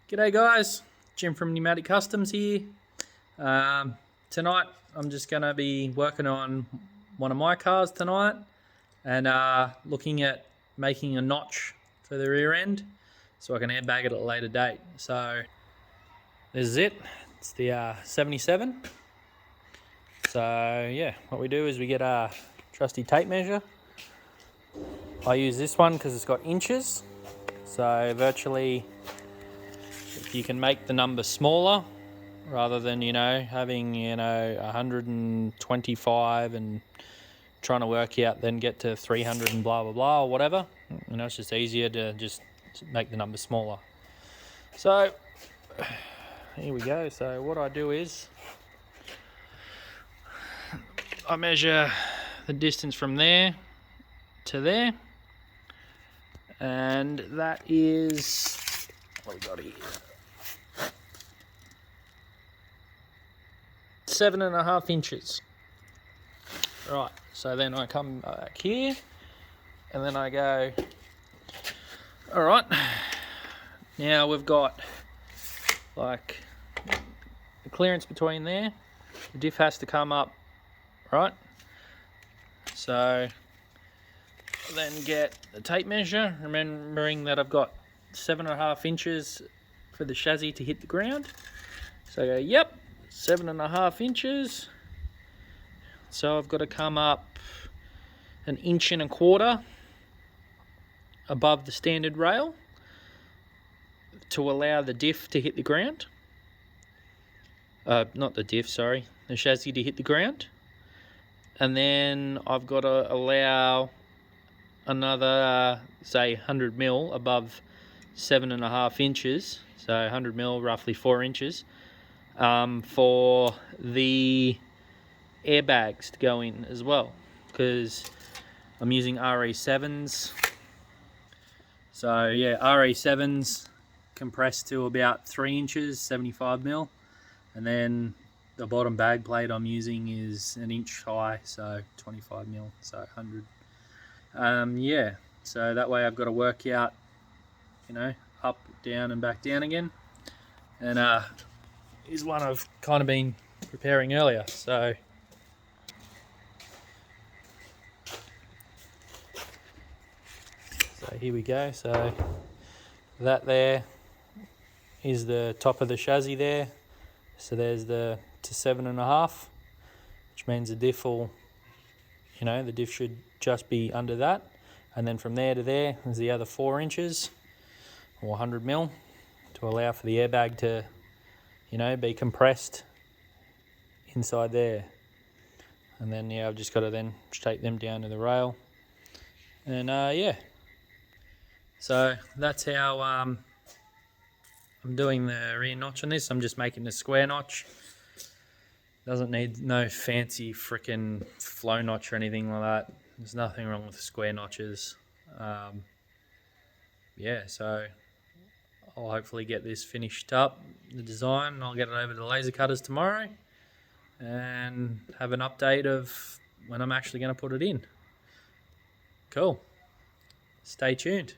G'day guys, Jim from Pneumatic Customs here. Tonight I'm just going to be working on one of my cars tonight and looking at making a notch for the rear end so I can airbag it at a later date. So this is it, it's the 77. So yeah, what we do is we get a trusty tape measure. I use this one because it's got inches, so virtually if you can make the number smaller rather than, having, 125 and trying to work out, then get to 300 and blah, blah, blah, or whatever. It's just easier to just make the number smaller. So here we go. So what I do is I measure the distance from there to there. And that is, what we got here? 7.5 inches. Right, so then I come back here and then I go, all right, now we've got like the clearance between there. The diff has to come up, right? So then get the tape measure, remembering that I've got 7.5 inches for the chassis to hit the ground. So I go, yep, 7.5 inches. So I've got to come up 1.25 inches above the standard rail to allow the diff to hit the ground. Not the diff, sorry, the chassis to hit the ground. And then I've got to allow another, say, 100 mil above 7.5 inches. So 100 mil, roughly 4 inches. For the airbags to go in as well, because I'm using RE7s. So yeah, RE7s compressed to about 3 inches, 75 mil, and then the bottom bag plate I'm using is 1 inch high, so 25 mil, so 100. Yeah, so that way I've got to work out, up, down, and back down again. And is one I've kind of been preparing earlier. So here we go. So that there is the top of the chassis there. So there's the to 7.5, which means the diff will, the diff should just be under that. And then from there to there is the other 4 inches or 100 mil to allow for the airbag to be compressed inside there. And then yeah, I've just got to then take them down to the rail. And yeah, so that's how I'm doing the rear notch on this. I'm just making the square notch. Doesn't need no fancy freaking flow notch or anything like that. There's nothing wrong with the square notches. Yeah, so I'll hopefully get this finished up, the design, and I'll get it over to the laser cutters tomorrow and have an update of when I'm actually going to put it in. Cool. Stay tuned.